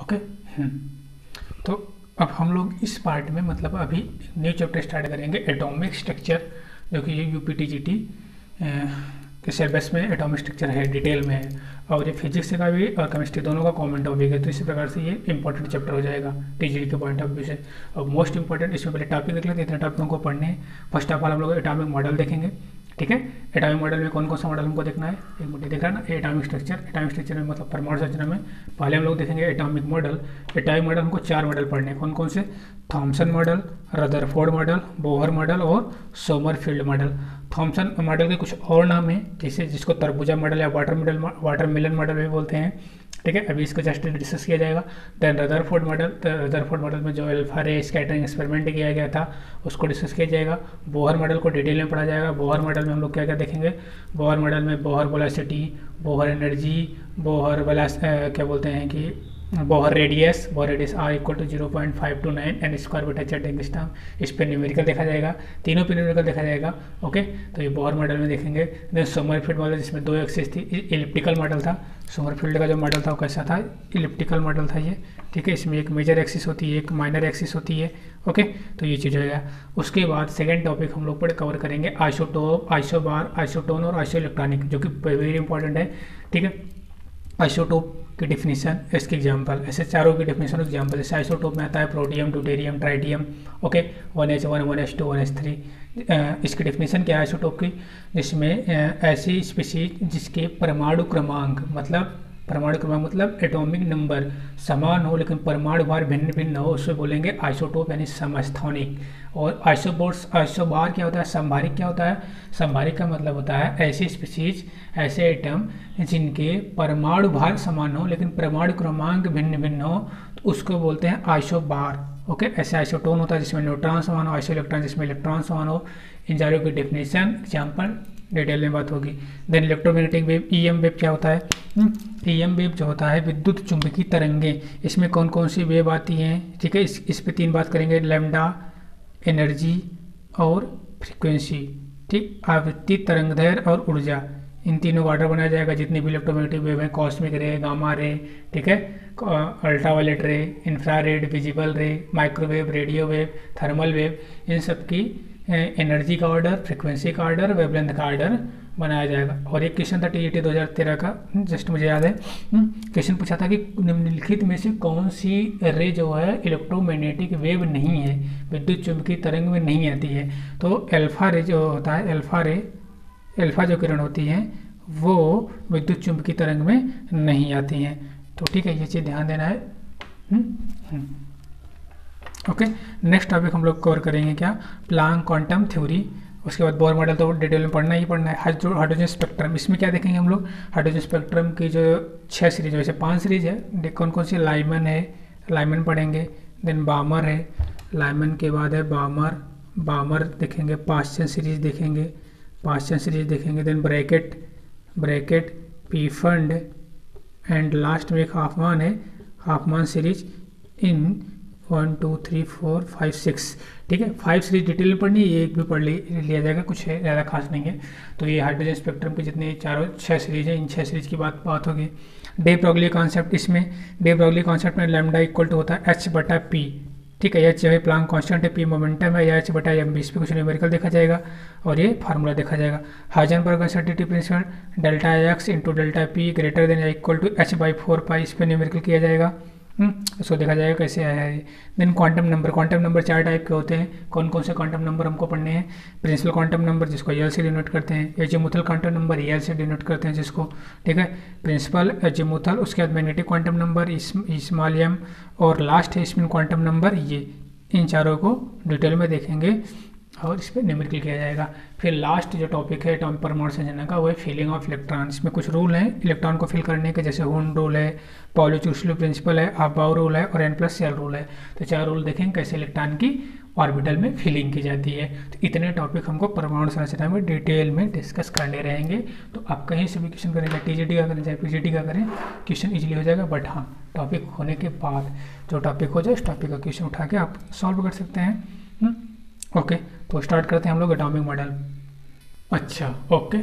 Okay. तो अब हम लोग इस पार्ट में मतलब अभी न्यू चैप्टर स्टार्ट करेंगे एटॉमिक स्ट्रक्चर, जो कि ये यूपीटीजीटी के सिलेबस में एटॉमिक स्ट्रक्चर है, डिटेल में है, और ये फिजिक्स का भी और केमिस्ट्री दोनों का कॉमन टॉपिक है। तो इसी प्रकार से ये इंपॉर्टेंट चैप्टर हो जाएगा टीजीटी के पॉइंट ऑफ व्यू से। और मोस्ट इंपॉर्टेंट इसमें पहले टॉपिक देख लेते हैं, इतने टॉपिकों को पढ़ने हैं। फर्स्ट ऑफ ऑल हम लोग एटॉमिक मॉडल देखेंगे, ठीक है। एटॉमिक मॉडल में कौन कौन सा मॉडल हमको देखना है, एक मिनट देख रहा है ना, एटॉमिक स्ट्रक्चर। एटॉमिक स्ट्रक्चर में मतलब परमाणु संरचना में पहले हम लोग देखेंगे एटॉमिक मॉडल। एटॉमिक मॉडल हमको 4 मॉडल पढ़ने हैं, कौन कौन से, Thompson model, Rutherford model, Bohr model और सोमरफील्ड मॉडल। थॉमसन मॉडल के कुछ और नाम हैं, जैसे जिसको तरबूजा मॉडल या वाटरमेलन मॉडल भी बोलते हैं, ठीक है। अभी इसको जस्ट डिस्कस किया जाएगा। Then Rutherford model, Rutherford model में जो अल्फा रे स्कैटरिंग एक्सपेरिमेंट किया गया था उसको डिस्कस किया जाएगा। बोहर मॉडल को डिटेल में पढ़ा जाएगा। बोहर मॉडल में हम लोग क्या क्या देखेंगे, बोहर मॉडल में Bohr velocity, Bohr energy, Bohr क्या बोलते हैं कि Bohr radius R equal to 0.529 n square बटा जेड एंगस्ट्रॉम, इस पर न्यूमेरिकल देखा जाएगा, तीनों पे न्यूमेरिकल देखा जाएगा, ओके। तो ये बोहर मॉडल में देखेंगे। देन सोमरफील्ड मॉडल, जिसमें 2 एक्सिस थी, इलिप्टिकल मॉडल था। सोमरफील्ड का जो मॉडल था वो कैसा था, इलिप्टिकल मॉडल था ये, ठीक है। इसमें एक मेजर एक्सिस होती है, एक माइनर एक्सिस होती है, ओके। तो ये चीज़ होगा। उसके बाद सेकेंड टॉपिक हम लोग पर कवर करेंगे आइसोटोप, आइसोबार, आइसोटोन और आइसो इलेक्ट्रॉनिक, जो कि वेरी इंपॉर्टेंट है, ठीक है। आइसोटोप की डिफिनीशन, इसके एग्जांपल, ऐसे चारों की डिफिनीशन एग्जांपल। जैसे आइसोटोप में आता है protium, deuterium, tritium, okay, 1H1, 1H2, 1H3। इसकी डिफिनीशन क्या है आइसोटोप की, जिसमें ऐसी स्पीशीज जिसके परमाणु क्रमांक मतलब एटॉमिक नंबर समान हो लेकिन परमाणु भार भिन्न भिन्न हो, उससे बोलेंगे आइसोटोप यानी समस्थानिक। और आइसोबार क्या होता है, संभारिक क्या होता है, संभारिक का मतलब होता है ऐसी स्पीशीज, ऐसे एटम जिनके परमाणु भार समान हो लेकिन परमाणु क्रमांक भिन्न भिन्न हो, तो उसको बोलते हैं आइसोबार, ओके। ऐसे आइसोटोन होता है जिसमें न्यूट्रॉन समान हो, आइसो इलेक्ट्रॉन जिसमें इलेक्ट्रॉन समान हो। इन चारों की डिफिनेशन एग्जाम्पल डिटेल में बात होगी। Then electromagnetic wave, EM wave क्या होता है, ईएम वेव जो होता है विद्युत चुंबकीय तरंगे। इसमें कौन कौन सी वेव आती हैं, ठीक है। इस पे 3 बात करेंगे, लैम्डा, एनर्जी और फ्रीक्वेंसी, ठीक। आवृत्ति, तरंगदैर्घ्य और ऊर्जा, इन तीनों का ऑर्डर बनाया जाएगा। जितनी भी इलेक्ट्रोमैग्नेटिक वेव है, कॉस्मिक रे, गामा रे, ठीक है, ultraviolet ray, infrared, visible ray, microwave, radio wave, thermal wave, इन सब की एनर्जी का ऑर्डर, फ्रीक्वेंसी का ऑर्डर, वेवलेंथ का ऑर्डर बनाया जाएगा। और एक क्वेश्चन था टीईटी 2013 का, जस्ट मुझे याद है, क्वेश्चन पूछा था कि निम्नलिखित में से कौन सी रे जो है इलेक्ट्रोमैग्नेटिक वेव नहीं है, विद्युत चुंबकीय तरंग में नहीं आती है। तो अल्फा रे जो होता है, अल्फा जो किरण होती हैं वो विद्युत चुंबकीय तरंग में नहीं आती हैं। तो ठीक है, ये चीज़ ध्यान देना है, ओके। नेक्स्ट टॉपिक हम लोग कवर करेंगे क्या, प्लांक क्वांटम थ्योरी। उसके बाद बोहर मॉडल तो डिटेल में पढ़ना ही पढ़ना है। हाइड्रोजन स्पेक्ट्रम, इसमें क्या देखेंगे हम लोग, हाइड्रोजन स्पेक्ट्रम की जो 6 सीरीज, वैसे 5 सीरीज है, कौन कौन सी, लाइमन है, लाइमन पढ़ेंगे। देन बामर है, लाइमन के बाद है बामर देखेंगे। पास्चन सीरीज देखेंगे। Then Brackett, Pfund, and last में एक हाफमान है, हाफमान सीरीज इन 1 2 3 4 5 6, ठीक है। 5 सीरीज डिटेल में पढ़नी है, ये एक भी पढ़ लिया जाएगा, कुछ है ज़्यादा खास नहीं है। तो ये हाइड्रोजन स्पेक्ट्रम के जितने 6 सीरीज है, इन 6 सीरीज की बात होगी। डे ब्रॉगली कॉन्सेप्ट, इसमें डे ब्रॉगली कॉन्सेप्ट में लैम्डा इक्वल टू होता है h/p, ठीक है। एच जो है प्लांक कांस्टेंट है, पी मोमेंटम है, या h/m, इस पर कुछ न्यूमेरिकल देखा जाएगा और ये फार्मूला देखा जाएगा। Heisenberg uncertainty principle, delta x into delta p greater than या इक्वल टू h/4π, इस पर न्यूमेरिकल किया जाएगा, उसको देखा जाएगा कैसे आया है। देन क्वांटम नंबर 4 टाइप के होते हैं। कौन कौन से क्वांटम नंबर हमको पढ़ने हैं, प्रिंसिपल क्वांटम नंबर जिसको एल से डिनोट करते हैं, एजीमुथल क्वांटम नंबर एल से डिनोट करते हैं जिसको, ठीक है, प्रिंसिपल, एजीमुथल। उसके बाद magnetic quantum number small m, और लास्ट है स्पिन क्वांटम नंबर ये। इन चारों को डिटेल में देखेंगे और इस पर न्यूमेरिकल किया जाएगा। फिर लास्ट जो टॉपिक है एटॉमिक परमाणु संरचना का, वो है फिलिंग ऑफ इलेक्ट्रॉन। इसमें कुछ रूल हैं इलेक्ट्रॉन को फिल करने के, जैसे हून रूल है, पॉली-चुर्सलू प्रिंसिपल है, अबाउ रूल है और n+cell रूल है। तो 4 रूल देखेंगे कैसे इलेक्ट्रॉन की ऑर्बिटल में फिलिंग की जाती है। तो इतने टॉपिक हमको परमाणु संरचना में डिटेल में डिस्कस करने रहेंगे। तो आप कहीं से भी क्वेश्चन करें, चाहे टीजीटी का करें चाहे पीजीटी का करें, क्वेश्चन इजीली हो जाएगा। बट हाँ, टॉपिक होने के बाद जो टॉपिक हो जाए उस टॉपिक का क्वेश्चन उठा के आप सॉल्व कर सकते हैं, ओके। तो स्टार्ट करते हैं हम लोग एटॉमिक मॉडल। अच्छा, ओके।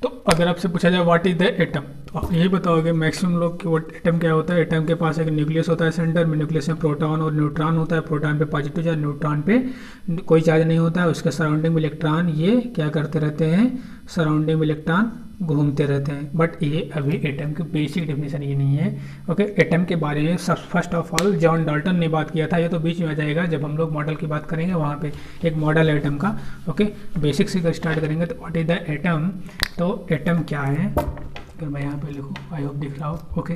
तो अगर आपसे पूछा जाए व्हाट इज द एटम, तो आप यही बताओगे मैक्सिमम लोग कि वो एटम क्या होता है। एटम के पास एक न्यूक्लियस होता है सेंटर में, न्यूक्लियस में प्रोटॉन और न्यूट्रॉन होता है। प्रोटॉन पे पॉजिटिव चार्ज, न्यूट्रॉन पे कोई चार्ज नहीं होता है। उसके सराउंडिंग में इलेक्ट्रॉन ये क्या करते रहते हैं, सराउंडिंग में इलेक्ट्रॉन घूमते रहते हैं। बट ये अभी एटम की बेसिक डेफिनेशन ये नहीं है। ओके, एटम के बारे में सब first of all John Dalton ने बात किया था। ये तो बीच में आ जाएगा जब हम लोग मॉडल की बात करेंगे, वहाँ पे एक मॉडल है एटम का। ओके, बेसिक से स्टार्ट करेंगे तो व्हाट इज द एटम। तो एटम क्या है, अगर मैं यहाँ पे लिखूँ, आई होप दिख रहा हो। ओके,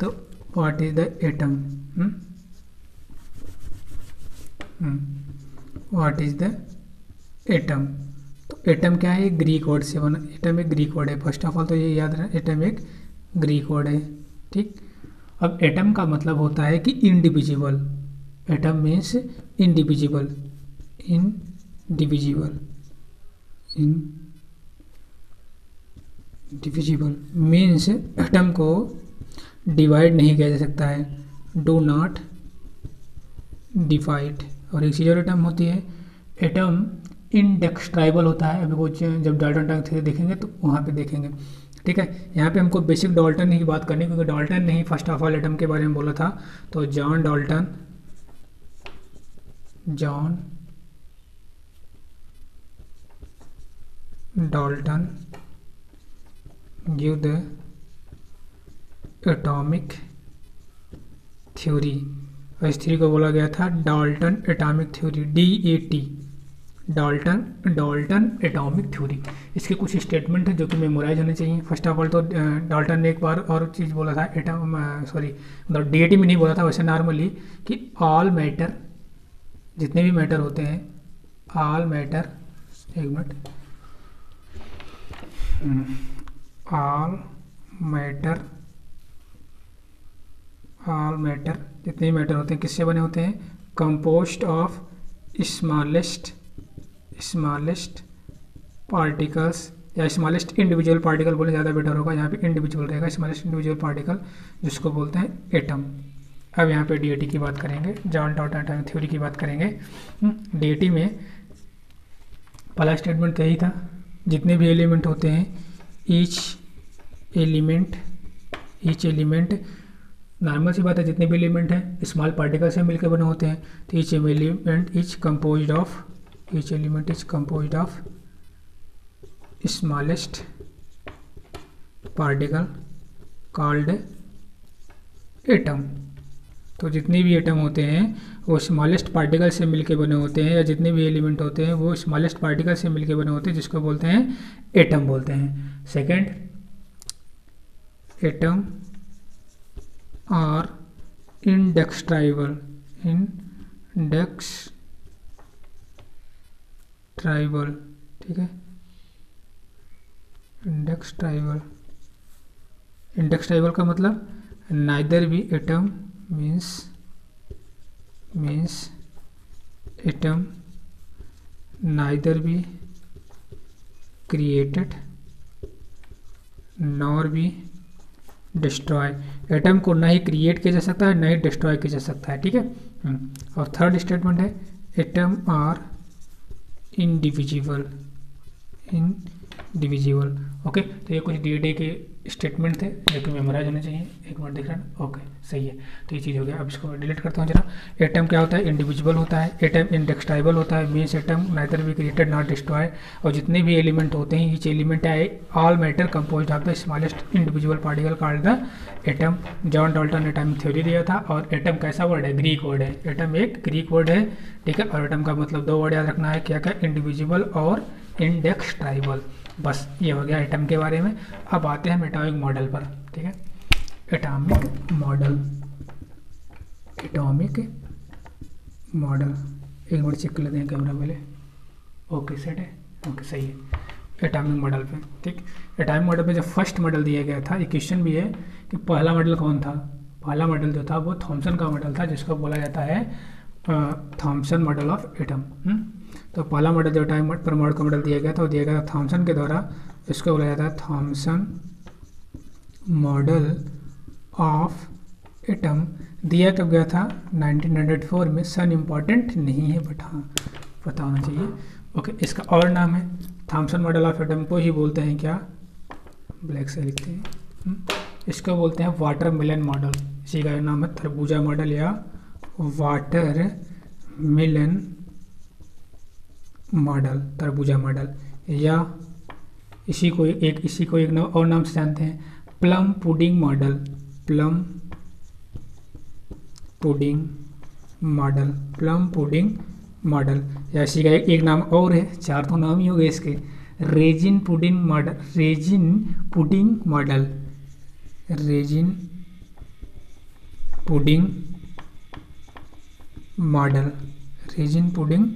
तो what is the atom, what is the atom. तो एटम क्या है, ग्रीक वर्ड से बना। एटम एक ग्रीक वर्ड है फर्स्ट ऑफ ऑल, तो ये याद रखना, एटम एक ग्रीक वर्ड है। ठीक, अब एटम का मतलब होता है कि indivisible. Atom means indivisible, indivisible, indivisible means atom को डिवाइड नहीं किया जा सकता है, डू नॉट डिवाइड। और एक चीज़ और एटम होती है, एटम इंडेस्ट्राइबल होता है। अभी वो जब डाल्टन थ्योरी देखेंगे तो वहाँ पे देखेंगे। ठीक है, यहाँ पे हमको बेसिक डाल्टन की बात करनी, क्योंकि डाल्टन ने ही फर्स्ट ऑफ ऑल एटम के बारे में बोला था। तो John Dalton give the atomic theory, और इस थ्योरी को बोला गया था Dalton atomic theory, DAT, Dalton atomic theory. इसके कुछ स्टेटमेंट है जो कि मेमोराइज होने चाहिए। फर्स्ट ऑफ ऑल तो डाल्टन ने एक बार और चीज़ बोला था, मतलब DAT में नहीं बोला था, वैसे नॉर्मली, कि ऑल मैटर, जितने भी मैटर होते हैं, ऑल मैटर, एक मिनट, ऑल मैटर, जितने भी मैटर होते हैं किससे बने होते हैं, कंपोज्ड ऑफ स्मॉलेस्ट पार्टिकल्स, या स्मॉलेस्ट इंडिविजुअल पार्टिकल बोले ज़्यादा बेटर होगा, यहाँ पे इंडिविजुअल रहेगा, स्मॉलेस्ट इंडिविजुअल पार्टिकल, जिसको बोलते हैं एटम। अब यहाँ पे DAT की बात करेंगे, जॉन डाल्टन एटॉमिक थ्योरी की बात करेंगे। DAT में पहला स्टेटमेंट तो यही था, जितने भी एलिमेंट होते हैं, ईच एलिमेंट, नॉर्मल सी बात है, जितने भी एलिमेंट हैं स्मॉल पार्टिकल से मिलकर बने होते हैं। तो each element is composed of smallest particle called atom. तो जितने भी एटम होते हैं वो स्मॉलेस्ट पार्टिकल से मिलकर बने होते हैं, या जितने भी एलिमेंट होते हैं वो स्मॉलेस्ट पार्टिकल से मिलकर बने होते हैं, जिसको बोलते हैं एटम बोलते हैं। सेकेंड, एटम आर इंडेस्ट्राइबल, ठीक है, इंडेस्ट्राइबल का मतलब neither be atom means atom neither be created nor be destroy. Atom को ना ही क्रिएट किया जा सकता है, ना ही डिस्ट्रॉय किया जा सकता है। ठीक है, और थर्ड स्टेटमेंट है, एटम आर इंडिविजिबल। ओके, तो ये कुछ DAT के स्टेटमेंट थे जो कि मेमोराइज होने चाहिए। एक मिनट दिख रहा है ना, ओके सही है। तो ये चीज़ हो गया। अब इसको डिलीट करता हूँ जरा। एटम क्या होता है, इंडिविजुअल होता है। एटम इंडेस्ट्राइबल होता है, means atom neither be created not destroy. और जितने भी एलिमेंट होते हैं, ईच एलिमेंट है all matter composed of the smallest individual particle called the atom. John Dalton ने एटॉमिक थ्योरी दिया था। और एटम कैसा वर्ड है, ग्रीक वर्ड है। एटम एक ग्रीक वर्ड है, ठीक है। और एटम का मतलब दो वर्ड याद रखना है, क्या क्या, इंडिविजुअल और इंडेस्ट्राइबल। बस ये हो गया एटम के बारे में। अब आते हैं एटॉमिक मॉडल पर, ठीक है। एटॉमिक मॉडल एक मिनट चेक कर लेते हैं कैमरा पहले। ओके सेट है, ओके सही है। एटॉमिक मॉडल पे, ठीक। एटॉमिक मॉडल पे जब फर्स्ट मॉडल दिया गया था, ये क्वेश्चन भी है कि पहला मॉडल कौन था। पहला मॉडल जो था वो थॉमसन का मॉडल था, जिसको बोला जाता है थॉमसन मॉडल ऑफ एटम। तो पहला मॉडल जो एटॉमिक परमाणु का मॉडल दिया गया था, वो दिया गया था थॉमसन के द्वारा। इसको बोला जाता है थॉमसन मॉडल ऑफ एटम। दिया कब गया था, 1904 में। सन इम्पॉर्टेंट नहीं है, बट हाँ पता होना चाहिए। ओके, इसका और नाम है थॉमसन मॉडल ऑफ एटम को ही बोलते हैं क्या, ब्लैक से लिखते हैं, इसको बोलते हैं वाटरमेलन मॉडल। इसी का नाम है तरबूजा मॉडल या वाटरमेलन मॉडल, तरबूजा मॉडल, या इसी को एक और नाम से जानते हैं plum pudding model, plum pudding model, plum pudding model, या इसी का एक नाम और है, 4 तो नाम ही हो गए इसके, resin pudding model, resin pudding model, resin pudding model, resin pudding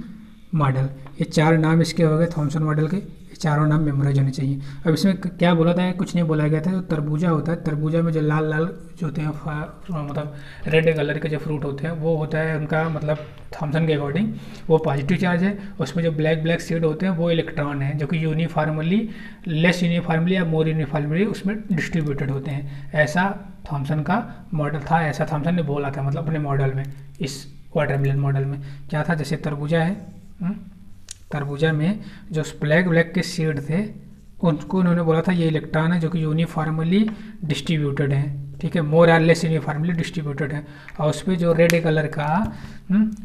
model. ये 4 नाम इसके हो गए थॉमसन मॉडल के। ये चारों नाम मेमोराइज होने चाहिए। अब इसमें क्या बोला था, कुछ नहीं बोला गया था। जो तरबूजा होता है, तरबूजा में जो लाल लाल जो होते हैं मतलब रेड कलर के जो फ्रूट होते हैं वो होता है उनका मतलब थॉमसन के अकॉर्डिंग वो पॉजिटिव चार्ज है। उसमें जो ब्लैक ब्लैक सीड होते हैं वो इलेक्ट्रॉन है जो कि यूनिफॉर्मली, लेस यूनिफॉर्मली या मोर यूनिफॉर्मली उसमें डिस्ट्रीब्यूटेड होते हैं। ऐसा थॉमसन का मॉडल था, ऐसा थॉमसन ने बोला था मतलब अपने मॉडल में। इस वाटरमेलन मॉडल में क्या था, जैसे तरबूजा है, तरबूजा में जो ब्लैक ब्लैक के सीड थे उनको उन्होंने बोला था ये इलेक्ट्रॉन है जो कि यूनिफॉर्मली डिस्ट्रीब्यूटेड है, ठीक है, मोर और लेस यूनिफॉर्मली डिस्ट्रीब्यूटेड है। और उस पर जो रेड कलर का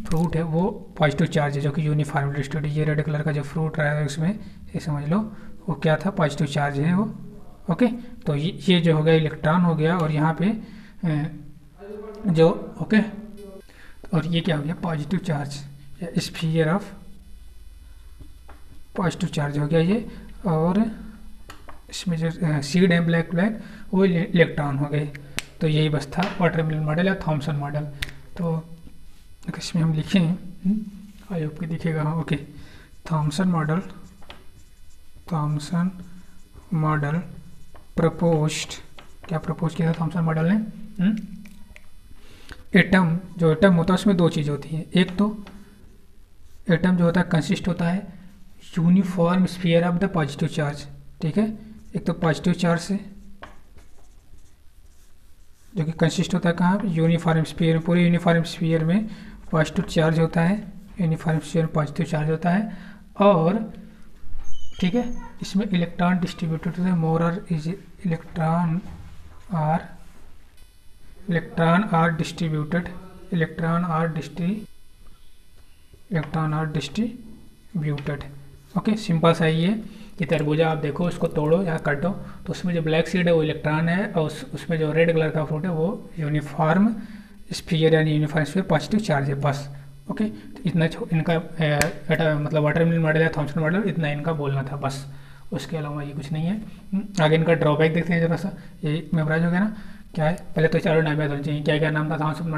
फ्रूट है वो पॉजिटिव चार्ज है जो कि यूनिफॉर्मली डिस्ट्रीब्यूटेड। ये रेड कलर का जो फ्रूट रहा है उसमें ये समझ लो वो क्या था, पॉजिटिव चार्ज है वो। ओके, तो ये जो हो गया इलेक्ट्रॉन हो गया, और यहाँ पे जो ओके, और ये क्या हो गया positive charge, sphere of positive charge हो गया ये। और इसमें जो सीड है ब्लैक ब्लैक वो इलेक्ट्रॉन हो गए। तो यही बस था वाटरमेलन मॉडल या थॉमसन मॉडल। तो इसमें हम लिखें, आई होप कि दिखेगा, okay, Thompson model, Thompson model proposed, क्या प्रपोज किया था थॉमसन मॉडल ने, एटम, जो एटम होता है उसमें 2 चीज़ होती हैं। एक तो एटम जो होता है कंसिस्ट होता है uniform sphere of the positive charge, ठीक है, एक तो पॉजिटिव चार्ज से जो कि कंसिस्ट होता है कहाँ, यूनिफॉर्म स्फीयर, पूरे यूनिफॉर्म स्फीयर में पॉजिटिव चार्ज होता है, यूनिफॉर्म स्फीयर में पॉजिटिव चार्ज होता है। और ठीक है, इसमें इलेक्ट्रॉन डिस्ट्रीब्यूटेड होते हैं, मोर और electron are distributed, electron are distributed. Okay, simple सा ही है कि तरबूजा आप देखो, उसको तोड़ो या काटो तो उसमें जो ब्लैक सीड है वो इलेक्ट्रॉन है, और उसमें जो रेड कलर का फ्रूट है वो यूनिफॉर्म स्फीयर यानी यूनिफॉर्म स्फीयर पॉजिटिव चार्ज है, बस। ओके, तो इतना इनका मतलब वाटरमेलन मॉडल या थॉमसन मॉडल इतना इनका बोलना था बस, उसके अलावा ये कुछ नहीं है। आगे इनका ड्रॉबैक देखते हैं जरा सा, ये मेमोराइज हो गया ना, क्या है, पहले तो 4 नाम याद होने चाहिए। क्या क्या नाम था थॉमसन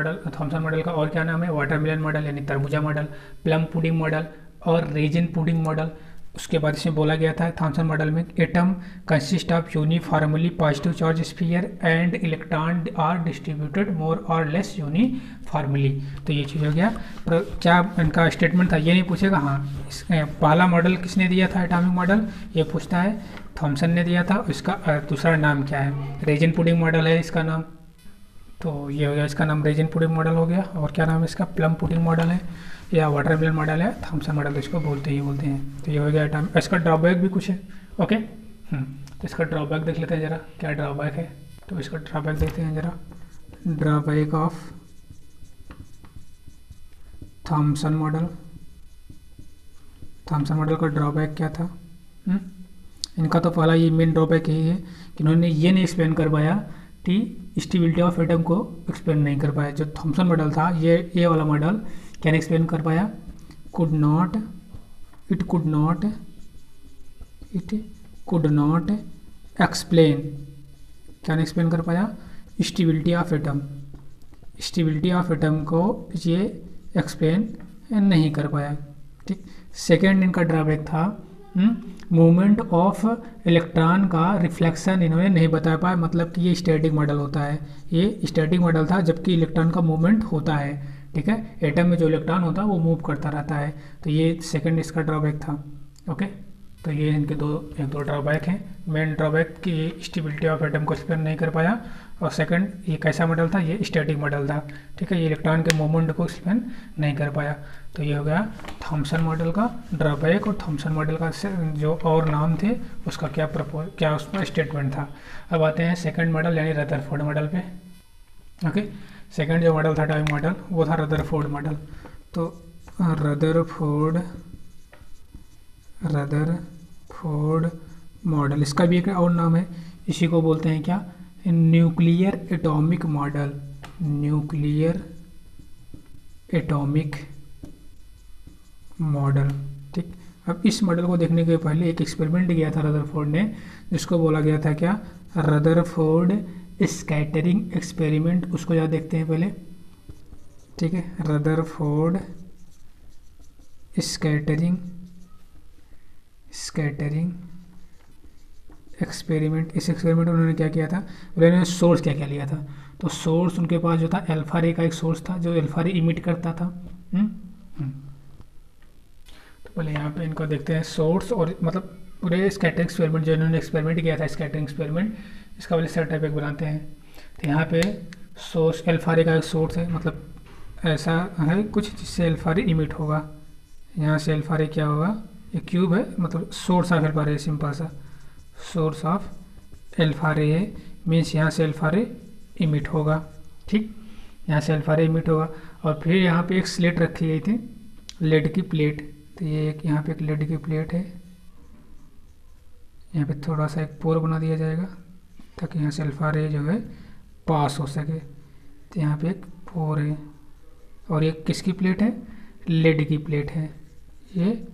मॉडल का, और क्या नाम है, वाटरमेलन मॉडल यानी तरबूजा मॉडल, प्लम पुडिंग मॉडल और रेजिन पुडिंग मॉडल। उसके बाद इसमें बोला गया था थॉमसन मॉडल में atom consist of uniformly positive charge sphere and electron are distributed more or less uniformly. तो ये चीज़ हो गया। क्या इनका स्टेटमेंट था ये नहीं पूछेगा, हाँ पहला मॉडल किसने दिया था एटॉमिक मॉडल, ये पूछता है थॉमसन ने दिया था। इसका दूसरा नाम क्या है, रेजिन पुडिंग मॉडल है इसका नाम, तो ये हो गया, इसका नाम रेजिन पुडिंग मॉडल हो गया। और क्या नाम है इसका, प्लम पुडिंग मॉडल है या वाटरमेलन मॉडल है, थॉमसन मॉडल इसको बोलते हैं। तो ये हो गया एटॉमिक। इसका ड्रॉबैक भी कुछ है, ओके। तो इसका ड्रॉबैक देख लेते हैं जरा, क्या ड्रॉबैक है। तो इसका ड्रॉबैक देखते हैं जरा, drawback of Thompson model. Thompson model का ड्रॉबैक क्या था, इनका तो पहला ये मेन ड्रॉबैक यही है कि इन्होंने ये नहीं एक्सप्लेन कर पाया कि स्टेबिलिटी ऑफ एटम को एक्सप्लेन नहीं कर पाया। जो थॉमसन मॉडल था ये वाला मॉडल क्या नहीं एक्सप्लेन कर पाया, इट कुड नॉट एक्सप्लेन, क्या नहीं एक्सप्लेन कर पाया, stability of atom. Stability of atom को ये एक्सप्लेन नहीं कर पाया, ठीक। सेकेंड इनका ड्रॉबैक था मूवमेंट ऑफ इलेक्ट्रॉन का रिफ्लेक्शन इन्होंने नहीं बता पाया, मतलब कि ये स्टैटिक मॉडल होता है, ये स्टैटिक मॉडल था जबकि इलेक्ट्रॉन का मूवमेंट होता है, ठीक है। एटम में जो इलेक्ट्रॉन होता है वो मूव करता रहता है, तो ये सेकंड इसका ड्रॉबैक था, ओके। तो ये इनके एक दो ड्रॉबैक हैं। मेन ड्रॉबैक कि स्टेबिलिटी ऑफ एटम को एक्सप्लेन नहीं कर पाया, और सेकंड ये कैसा मॉडल था, ये स्टैटिक मॉडल था। ठीक है, ये इलेक्ट्रॉन के मूवमेंट को एक्सप्लेन नहीं कर पाया। तो ये हो गया थॉमसन मॉडल का ड्रॉबैक, और थॉमसन मॉडल का जो और नाम थे उसका क्या उसका स्टेटमेंट था। अब आते हैं सेकंड मॉडल यानी रदरफोर्ड मॉडल पे। ओके, सेकंड जो मॉडल था टाइम मॉडल वो था रदरफोर्ड मॉडल। तो रदरफोर्ड मॉडल, इसका भी एक और नाम है, इसी को बोलते हैं क्या, nuclear atomic model. Nuclear atomic model. ठीक, अब इस मॉडल को देखने के पहले एक एक्सपेरिमेंट किया था रदरफोर्ड ने, जिसको बोला गया था क्या, रदरफोर्ड स्कैटरिंग एक्सपेरिमेंट। उसको याद देखते हैं पहले। ठीक है, रदरफोर्ड स्कैटरिंग एक्सपेरिमेंट। इस एक्सपेरिमेंट में उन्होंने क्या किया था, उन्होंने सोर्स क्या लिया था। तो सोर्स उनके पास जो था अल्फा रे का एक सोर्स था जो अल्फा रे इमिट करता था। तो पहले यहाँ पे इनको देखते हैं सोर्स, और मतलब पूरे स्कैटरिंग एक्सपेरिमेंट जो इन्होंने एक्सपेरिमेंट किया था, स्कैटरिंग एक्सपेरिमेंट, इसका पहले सेट टाइप एक बनाते हैं। तो यहाँ पे सोर्स अल्फा रे का एक सोर्स है, मतलब ऐसा है कुछ जिससे अल्फा रे इमिट होगा। यहाँ से अल्फा रे क्या होगा, ये क्यूब है, मतलब सोर्स ऑफ अल्फा रे, सिंपल सा सोर्स ऑफ अल्फा रे है, मीन्स यहाँ से अल्फा रे इमिट होगा। ठीक, यहाँ से अल्फा रे इमिट होगा। और फिर यहाँ पे एक स्लेट रखी गई थी, लेड की प्लेट। तो ये एक यहाँ पे एक लेड की प्लेट है, यहाँ पे थोड़ा सा एक पोर बना दिया जाएगा ताकि यहाँ से अल्फा रे जो है पास हो सके। तो यहाँ पे एक पोर है, और ये किसकी प्लेट है, लेड की प्लेट है, ये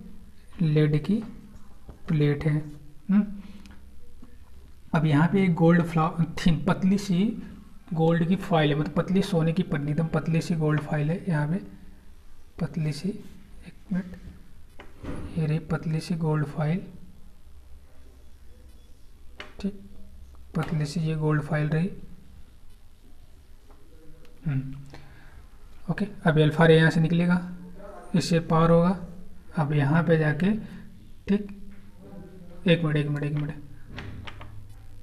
लेड की प्लेट है। अब यहाँ पे एक गोल्ड थिन पतली सी गोल्ड की फाइल है, मतलब पतली सोने की पन्नी, एकदम पतली सी गोल्ड फाइल है यहाँ पे, पतली सी, एक मिनट, ये रही पतली सी गोल्ड फाइल। ठीक, पतली सी ये गोल्ड फाइल रही। ओके, अब अल्फा रे यहाँ से निकलेगा, इससे पार होगा। अब यहाँ पे जाके, ठीक, एक मिनट,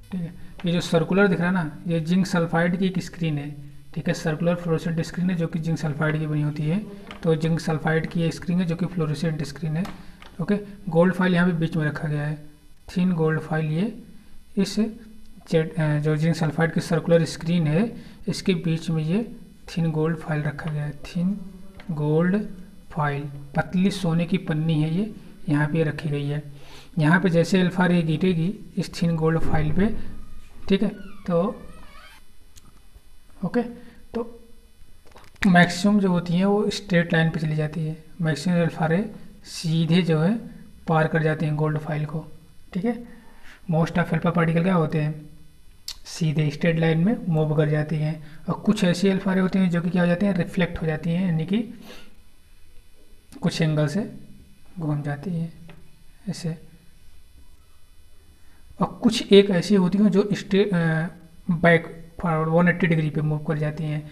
ठीक है, ये जो सर्कुलर दिख रहा है ना, ये जिंक सल्फाइड की एक स्क्रीन है। ठीक है, सर्कुलर फ्लोरोसेंट स्क्रीन है जो कि जिंक सल्फाइड की बनी होती है। तो जिंक सल्फाइड की ये स्क्रीन है जो कि फ्लोरोसेंट स्क्रीन है। ओके, गोल्ड फाइल यहाँ पे बीच में रखा गया है, थिन गोल्ड फाइल। ये इस जो जिंक सल्फाइड की सर्कुलर स्क्रीन है, इसके बीच में ये थिन गोल्ड फाइल रखा गया है, थिन गोल्ड फाइल, पतली सोने की पन्नी है ये, यहाँ पे रखी गई है। यहाँ पे जैसे अल्फा रे गिरेगी इस थिन गोल्ड फाइल पे, ठीक है, तो ओके, तो मैक्सिमम जो होती है वो स्ट्रेट लाइन पे चली जाती है, मैक्सिमम अल्फा रे सीधे जो है पार कर जाते हैं गोल्ड फाइल को। ठीक है, मोस्ट ऑफ अल्फा पार्टिकल क्या होते हैं, सीधे स्ट्रेट लाइन में मूव कर जाती हैं। और कुछ ऐसी अल्फा रे होती हैं जो कि क्या हो जाती हैं, रिफ्लेक्ट हो जाती हैं, यानी कि कुछ एंगल से घूम जाती हैं ऐसे। और कुछ एक ऐसी होती हैं जो बैक फॉरवर्ड 180 डिग्री पे मूव कर जाती हैं,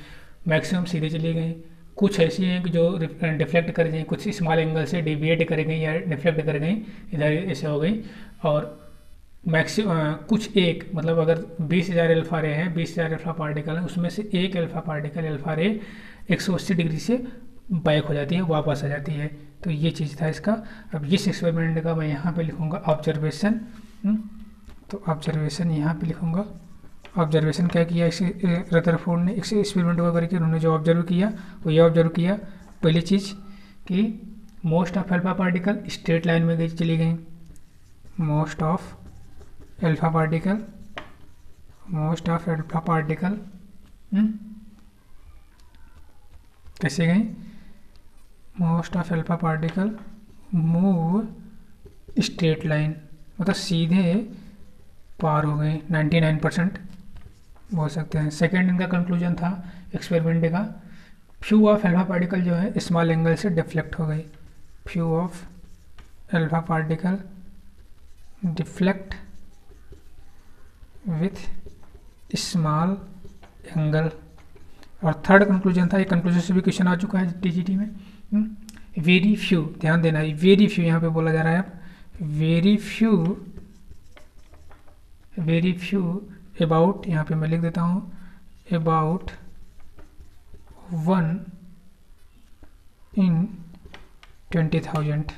मैक्सिमम सीधे चली गई। कुछ ऐसी हैं कि जो डिफ्लेक्ट कर गई, कुछ स्मॉल एंगल से डिविएट कर गई या डिफ्लेक्ट कर गई, इधर ऐसे हो गई। और मैक्सिमम कुछ एक, मतलब अगर 20,000 अल्फा रे हैं, 20,000 अल्फा पार्टिकल है, उसमें से एक अल्फा पार्टिकल अल्फा रे 180 डिग्री से बैक हो जाती है, वापस आ जाती है। तो ये चीज़ था इसका। अब इस एक्सपेरिमेंट का मैं यहाँ पे लिखूँगा ऑब्जर्वेशन। तो ऑब्जर्वेशन यहाँ पे लिखूँगा। ऑब्जर्वेशन क्या किया इस रदरफोर्ड ने, इस एक्सपेरिमेंट को करके उन्होंने जो ऑब्जर्व किया वो ये ऑब्जर्व किया, पहली चीज़ कि most of alpha particle straight line में चली गई, मोस्ट ऑफ अल्फा पार्टिकल कैसे गई, most of alpha particle move straight line, मतलब सीधे पार हो गए, 99% बोल सकते हैं। सेकेंड इनका कंक्लूजन था एक्सपेरिमेंट का, फ्यू ऑफ अल्फा पार्टिकल जो है स्मॉल एंगल से डिफ्लेक्ट हो गई, few of alpha particle deflect with small angle. और थर्ड कंक्लूजन था, ये कंक्लूजन से भी क्वेश्चन आ चुका है टीजीटी में, वेरी फ्यू, ध्यान देना है, वेरी फ्यू यहाँ पे बोला जा रहा है, वेरी फ्यू अबाउट, यहाँ पे मैं लिख देता हूँ अबाउट 1 in 20,000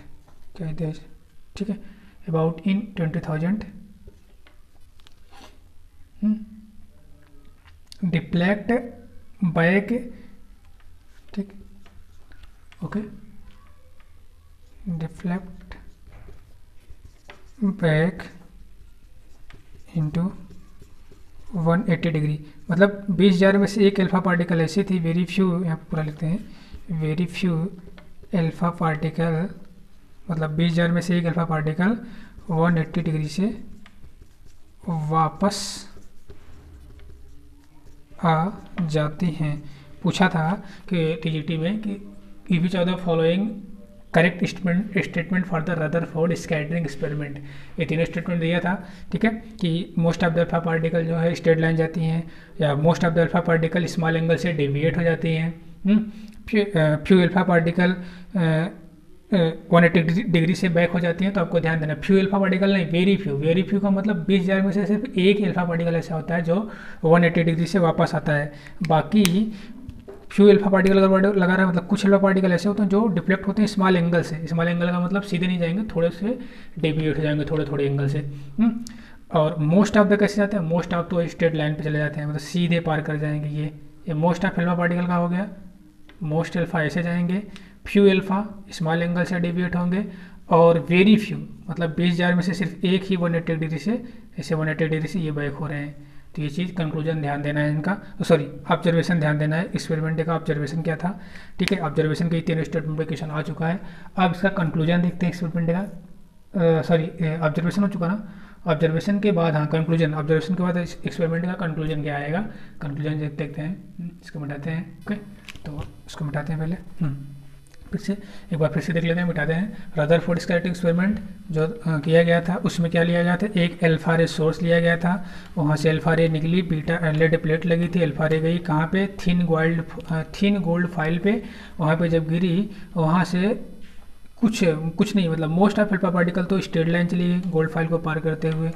कहते हैं, ठीक है, अबाउट इन 20,000 डिफ्लेक्ट बैक, ठीक, okay, deflect back into 180 degree. मतलब 20,000 में से एक अल्फा पार्टिकल ऐसी थी, वेरी फ्यू, यहाँ पूरा लिखते हैं, वेरी फ्यू अल्फा पार्टिकल, मतलब 20,000 में से एक अल्फा पार्टिकल 180 डिग्री से वापस आ जाती हैं। पूछा था कि टीजीटी में कि which are the following correct statement for the Rutherford scattering experiment. ये तीनों स्टेटमेंट दिया था, ठीक है, कि most of the alpha particle जो है स्ट्रेट लाइन जाती हैं, या most of the alpha particle small angle से डेविएट हो जाती हैं, फ्यू अल्फा पार्टिकल 180 डिग्री से बैक हो जाती हैं। तो आपको ध्यान देना, फ्यू अल्फा पार्टिकल नहीं, वेरी फ्यू। वेरी फ्यू का मतलब 20,000 में से सिर्फ एक अल्फा पार्टिकल ऐसा होता है जो 180 डिग्री से वापस आता है। बाकी फ्यू अल्फा पार्टिकल अगर लगा रहा है, मतलब कुछ अल्फा पार्टिकल ऐसे होते हैं जो डिफ्लेक्ट होते हैं स्मॉल एंगल से। स्मॉल एंगल का मतलब सीधे नहीं जाएंगे, थोड़े से डेविएट हो जाएंगे, थोड़े थोड़े एंगल से। और मोस्ट ऑफ द कैसे जाते हैं, मोस्ट ऑफ तो स्ट्रेट लाइन पे चले जाते हैं, मतलब सीधे पार कर जाएंगे। ये मोस्ट ऑफ अल्फा पार्टिकल का हो गया, मोस्ट अल्फा ऐसे जाएंगे, फ्यू अल्फा स्मॉल एंगल से डेविएट होंगे, और वेरी फ्यू मतलब 20,000 में से सिर्फ एक ही 180 डिग्री से, ऐसे 180 डिग्री से ये बैक हो रहे हैं। तो ये चीज़ कंक्लूजन ध्यान देना है इनका, सॉरी ऑब्जर्वेशन ध्यान देना है। एक्सपेरिमेंट का ऑब्जर्वेशन क्या था, ठीक है, ऑब्जर्वेशन के तीनों स्टेटमेंट पे क्वेश्चन आ चुका है। अब इसका कंक्लूजन देखते हैं एक्सपेरिमेंट का, सॉरी ऑब्जर्वेशन हो चुका ना, ऑब्जर्वेशन के बाद, हाँ कंक्लूजन, ऑब्जर्वेशन के बाद एक्सपेरिमेंट का कंक्लूजन क्या आएगा, कंक्लूजन देखते हैं। इसको मिटाते हैं, ओके, तो इसको मिटाते हैं पहले, फिर से एक बार फिर से देख लेते हैं, मिटाते हैं। रदरफोर्ड स्कैटरिंग एक्सपेरिमेंट जो किया गया था, उसमें क्या लिया गया था, एक अल्फा रे सोर्स लिया गया था, वहाँ से अल्फा रे निकली, बीटा लेड प्लेट लगी थी, अल्फा रे गई कहाँ पे, थिन गोल्ड फाइल पे, वहाँ पे जब गिरी वहाँ से कुछ नहीं, मतलब मोस्ट ऑफ अल्फा पार्टिकल तो स्ट्रेट लाइन चली गई गोल्ड फाइल को पार करते हुए,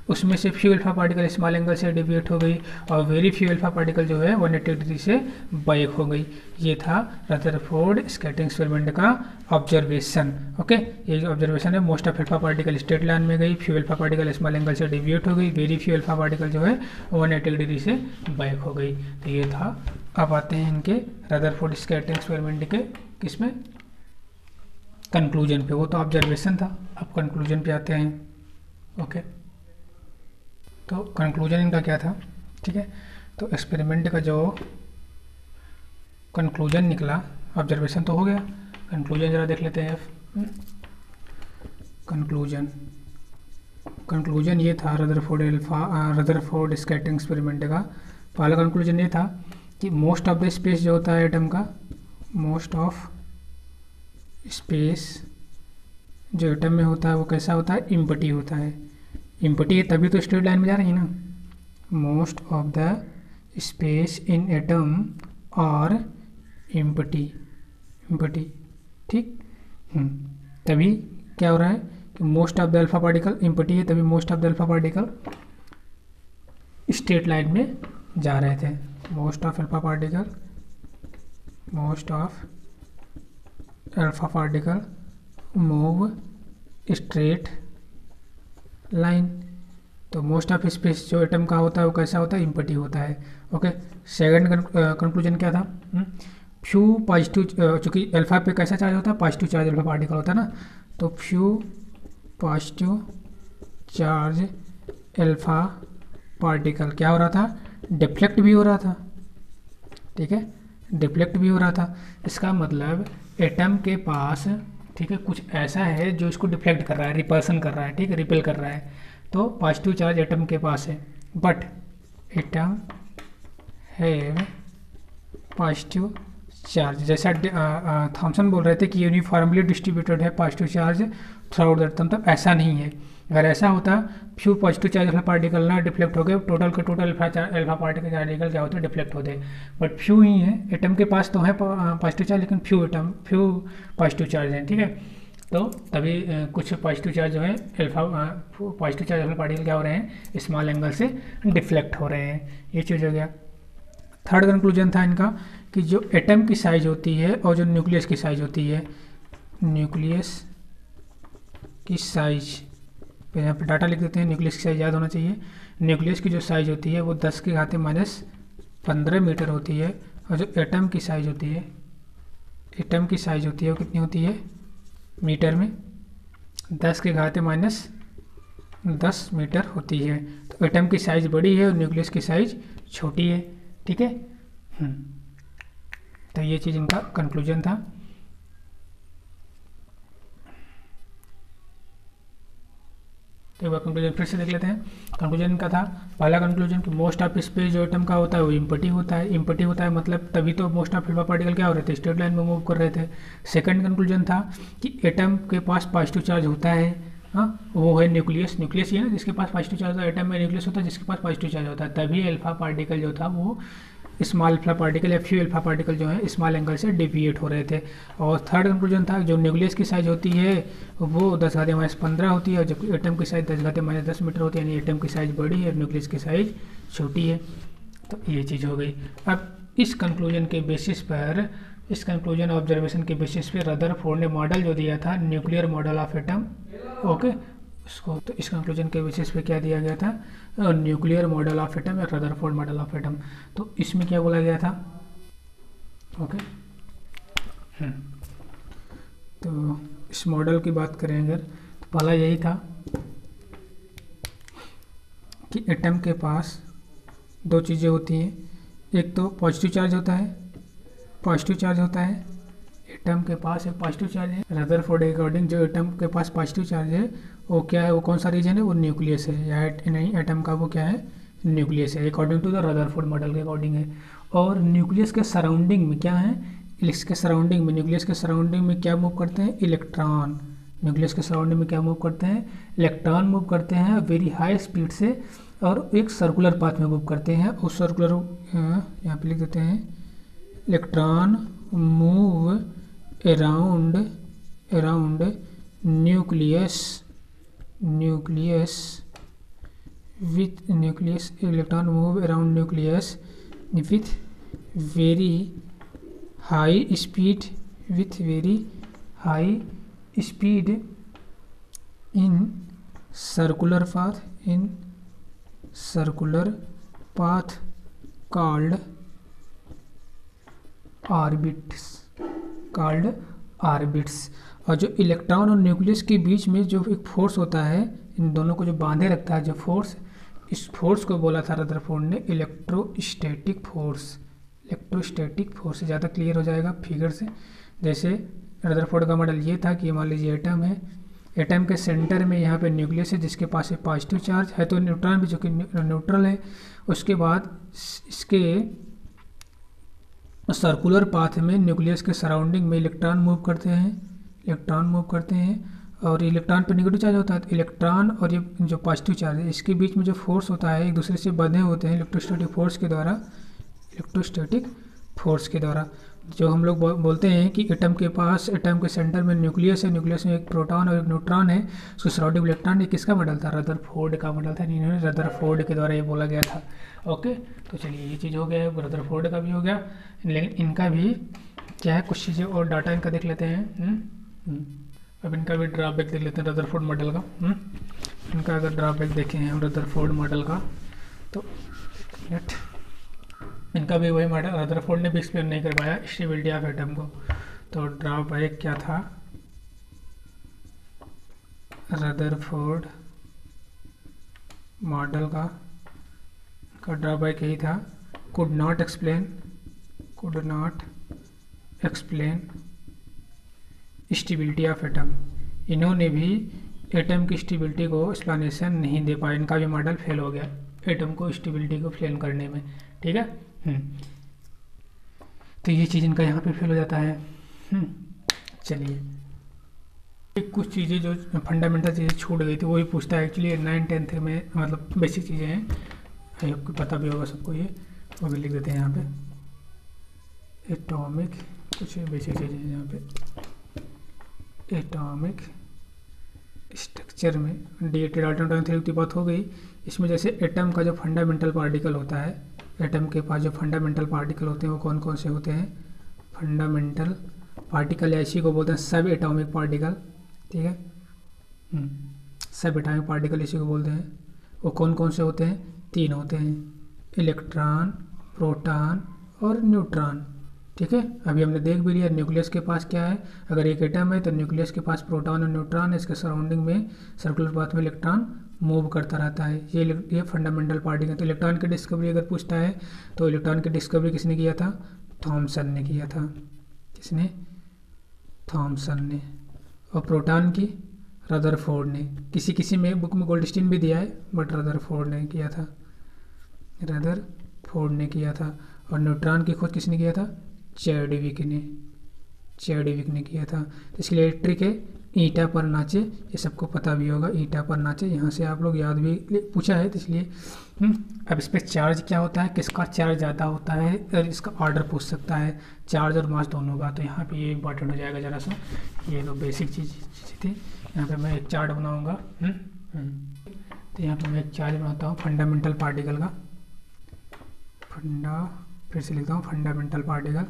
उसमें से few alpha particle small angle से डेविएट हो गई, और वेरी फ्यू अल्फा पार्टिकल जो है 180 डिग्री से बैक हो गई। ये था रदरफोर्ड स्कैटरिंग एक्सपेरिमेंट का ऑब्जर्वेशन, ओके। ये जो ऑब्जर्वेशन है, most of alpha particle straight line में गई, few alpha particle small angle से डेविएट हो गई, वेरी फ्यू अल्फा पार्टिकल जो है 180 डिग्री से बैक हो गई। तो ये था। अब आते हैं इनके रदरफोर्ड स्कैटरिंग एक्सपेरिमेंट के किसमें, कंक्लूजन पे। वो तो ऑब्जर्वेशन था, अब कंक्लूजन पे आते हैं, ओके। तो कंक्लूजन इनका क्या था, ठीक है, तो एक्सपेरिमेंट का जो कंक्लूजन निकला, ऑब्जर्वेशन तो हो गया, कंक्लूजन जरा देख लेते हैं। कंक्लूजन ये था रदरफोर्ड स्कैटरिंग एक्सपेरिमेंट का। पहला कंक्लूजन ये था कि मोस्ट ऑफ द स्पेस जो होता है एटम का, मोस्ट ऑफ स्पेस जो एटम में होता है वो कैसा होता है, इम्पटी होता है। इम्पटी है तभी तो स्ट्रेट लाइन में जा रही है ना। Most of the space in atom और इम्पटी, ठीक, तभी क्या हो रहा है कि most of the alpha particle, empty है तभी most of the alpha particle straight line में जा रहे थे। Most of alpha particle move straight line. तो मोस्ट ऑफ स्पेस जो एटम का होता है वो कैसा होता है, इम्पटी होता है, ओके। सेकंड कंक्लूजन क्या था, फ्यू पॉजिटिव, चूँकि अल्फा पे कैसा चार्ज होता है, पॉजिटिव चार्ज अल्फा पार्टिकल होता है ना, तो few positive charge alpha particle क्या हो रहा था, डिफ्लेक्ट भी हो रहा था, ठीक है, डिफ्लेक्ट भी हो रहा था। इसका मतलब एटम के पास, ठीक है, कुछ ऐसा है जो इसको डिफ्लेक्ट कर रहा है, रिपल्सन कर रहा है, ठीक है, रिपेल कर रहा है। तो पॉजिटिव चार्ज एटम के पास है, but atom have positive charge, जैसा थॉमसन बोल रहे थे कि यूनिफॉर्मली डिस्ट्रीब्यूटेड है positive charge through out the atom, तो ऐसा नहीं है। अगर ऐसा होता, few positive charge alpha particle ना डिफ्लेक्ट हो गए, टोटल के टोटल अल्फा पार्टिकल क्या होते हैं, डिफ्लेक्ट होते हैं। बट फ्यू ही है, एटम के पास तो है पॉजिटिव चार्ज, लेकिन फ्यू पॉजिटिव चार्ज हैं, ठीक है। तो तभी कुछ पॉजिटिव चार्ज जो है पॉजिटिव चार्ज अल्फा पार्टिकल क्या हो रहे हैं, स्मॉल एंगल से डिफ्लेक्ट हो रहे हैं। ये चीज़ हो गया। थर्ड कंक्लूजन था इनका कि जो एटम की साइज होती है और जो न्यूक्लियस की साइज होती है, न्यूक्लियस की साइज, तो यहाँ पे डाटा लिख देते हैं, न्यूक्लियस की साइज याद होना चाहिए। न्यूक्लियस की जो साइज होती है वो 10⁻⁻15 मीटर होती है, और जो एटम की साइज होती है, एटम की साइज होती है वो कितनी होती है मीटर में, 10⁻10 मीटर होती है। तो एटम की साइज बड़ी है और न्यूक्लियस की साइज छोटी है, ठीक है। तो ये चीज़ इनका कंक्लूजन था। तो एक बार कंक्लूजन फिर से देख लेते हैं। कंक्लूजन का था, पहला कंक्लूजन कि मोस्ट ऑफ स्पेस जो एटम का होता है वो इम्पटी होता है। इम्पटी होता है मतलब तभी तो मोस्ट ऑफ अल्फा पार्टिकल क्या हो रहे थे, स्ट्रेट लाइन में मूव कर रहे थे। सेकंड कंक्लूजन था कि एटम के पास पॉजिटिव चार्ज होता है, हाँ, वो है न्यूक्लियस। न्यूक्लियस ये ना जिसके पास पॉजिटिव चार्ज होता है, एटम में न्यूक्लियस होता है जिसके पास पॉजिटिव चार्ज होता है, तभी अल्फा पार्टिकल जो था वो स्मॉल अल्फा पार्टिकल या फ्यू अल्फा पार्टिकल जो है स्मॉल एंगल से डिविएट हो रहे थे। और थर्ड कंक्लूजन था जो न्यूक्लियस की साइज होती है वो 10⁻15 होती है, और जबकि एटम की साइज 10⁻10 मीटर होती है, यानी एटम की साइज बड़ी है और न्यूक्लियस की साइज छोटी है। तो ये चीज़ हो गई। अब इस कंक्लूजन के बेसिस पर, इस कंक्लूजन ऑब्जर्वेशन के बेसिस पे रदरफोर्ड ने मॉडल जो दिया था, nuclear model of atom, okay उसको, तो इस कंक्लूजन के बेसिस पे क्या दिया गया था, न्यूक्लियर मॉडल ऑफ एटम या रदरफोर्ड मॉडल ऑफ एटम। तो इसमें क्या बोला गया था, ओके तो इस मॉडल की बात करें अगर, तो पहला यही था कि एटम के पास दो चीज़ें होती हैं, एक तो पॉजिटिव चार्ज होता है, पॉजिटिव चार्ज होता है, एटम के पास एक पॉजिटिव चार्ज है। रदरफोर्ड के अकॉर्डिंग जो एटम के पास पॉजिटिव चार्ज है वो क्या है, वो कौन सा रीजन है, वो न्यूक्लियस है, या नहीं एटम का वो क्या है, न्यूक्लियस है, according to the Rutherford model के अकॉर्डिंग है। और न्यूक्लियस के सराउंडिंग में क्या है, इसके सराउंडिंग में, न्यूक्लियस के सराउंडिंग में क्या मूव करते हैं, इलेक्ट्रॉन। न्यूक्लियस के सराउंडिंग में क्या मूव करते हैं, इलेक्ट्रॉन मूव करते हैं वेरी हाई स्पीड से, और एक सर्कुलर पाथ में मूव करते हैं। उस सर्कुलर, यहाँ पे लिख देते हैं, electron move around nucleus electron move around nucleus with very high speed, in circular path called orbits. और जो इलेक्ट्रॉन और न्यूक्लियस के बीच में जो एक फोर्स होता है, इन दोनों को जो बांधे रखता है जो फोर्स, इस फोर्स को बोला था रदरफोर्ड ने इलेक्ट्रोस्टैटिक फोर्स। ज़्यादा क्लियर हो जाएगा फिगर से। जैसे रदरफोर्ड का मॉडल ये था कि मान लीजिए एटम है, एटम के सेंटर में यहाँ पे न्यूक्लियस है जिसके पास एक पॉजिटिव चार्ज है, तो न्यूट्रॉन भी जो कि न्यूट्रल है। उसके बाद इसके सर्कुलर पाथ में न्यूक्लियस के सराउंडिंग में इलेक्ट्रॉन मूव करते हैं, और इलेक्ट्रॉन पर नेगेटिव चार्ज होता है, तो इलेक्ट्रॉन और ये जो पॉजिटिव चार्ज है इसके बीच में जो फोर्स होता है एक दूसरे से बंधे होते हैं इलेक्ट्रोस्टैटिक फोर्स के द्वारा। जो हम लोग बोलते हैं कि एटम के सेंटर में न्यूक्लियस है, न्यूक्लियस में एक प्रोटॉन और एक न्यूट्रॉन है, उसके सराउंडिंग इलेक्ट्रॉन। ये किसका मॉडल था, रदरफोर्ड का मॉडल था, इन्होंने रदरफोर्ड के द्वारा ये बोला गया था। ओके, तो चलिए ये चीज़ हो गया है, रदरफोर्ड का भी हो गया, लेकिन इनका भी क्या है, कुछ चीज़ें और डाटा इनका देख लेते हैं। अब इनका भी ड्रॉबैक देख लेते हैं रदरफोर्ड मॉडल का। इनका अगर ड्रॉबैक देखें हम रदरफोर्ड मॉडल का, तो इनका भी वही मॉडल रदरफोर्ड ने भी एक्सप्लेन नहीं कर पाया स्टेबिलिटी ऑफ एटम को। तो ड्रॉबैक क्या था, रदरफोर्ड मॉडल का ड्रॉबैक यही था, could not explain stability of atom. इन्होंने भी एटम की स्टेबिलिटी को एक्सप्लेनेशन नहीं दे पाया, इनका भी मॉडल फेल हो गया एटम को स्टेबिलिटी को एक्सप्लेन करने में, ठीक है। तो ये चीज़ इनका यहाँ पे फेल हो जाता है। चलिए कुछ चीज़ें जो फंडामेंटल चीज़ें छूट गई थी वही पूछता है एक्चुअली 9th-10th में, मतलब बेसिक चीज़ें हैं, आपको पता भी होगा सबको, ये वो भी लिख देते हैं यहाँ पे। एटॉमिक कुछ बेसिक चीज़ें हैं यहाँ पे, एटॉमिक स्ट्रक्चर में डी डाल्टन थ्योरी की बात हो गई। इसमें जैसे एटम का जो फंडामेंटल पार्टिकल होता है, एटम के पास जो फंडामेंटल पार्टिकल होते हैं वो कौन कौन से होते हैं? फंडामेंटल पार्टिकल या इसी को बोलते हैं सब एटॉमिक पार्टिकल, ठीक है। सब एटॉमिक पार्टिकल इसी को बोलते हैं। वो कौन कौन से होते हैं? 3 होते हैं, इलेक्ट्रॉन, प्रोटॉन और न्यूट्रॉन, ठीक है। अभी हमने देख भी लिया न्यूक्लियस के पास क्या है, अगर एक एटम है तो न्यूक्लियस के पास प्रोटॉन और न्यूट्रॉन है, इसके सराउंडिंग में सर्कुलर पाथ में इलेक्ट्रॉन मूव करता रहता है। ये फंडामेंटल पार्टिकल। तो इलेक्ट्रॉन की डिस्कवरी अगर पूछता है तो इलेक्ट्रॉन की डिस्कवरी किसने किया था? थॉमसन ने किया था। किसने? थॉमसन ने। और प्रोटॉन की? रदरफोर्ड ने। किसी किसी में बुक में गोल्डस्टीन भी दिया है, बट रदरफोर्ड ने किया था, रदरफोर्ड ने किया था। और न्यूट्रॉन की खोज किसने किया था? चैडविक ने, चैडविक ने किया था। तो इसके लिए ट्रिक है ईटा पर नाचे, ये सबको पता भी होगा, ईटा पर नाचे, यहाँ से आप लोग याद भी पूछा है तो इसलिए। अब इस पर चार्ज क्या होता है, किसका चार्ज ज़्यादा होता है, और इसका ऑर्डर पूछ सकता है, चार्ज और मास दोनों का। तो यहाँ पे ये इंपॉर्टेंट हो जाएगा ज़रा सा, ये तो बेसिक चीज़ थी। यहाँ पे मैं एक चार्ट बनाऊँगा। तो यहाँ पे मैं एक चार्ज बनाता हूँ फंडामेंटल पार्टिकल का। फिर से लिखता हूँ फंडामेंटल पार्टिकल,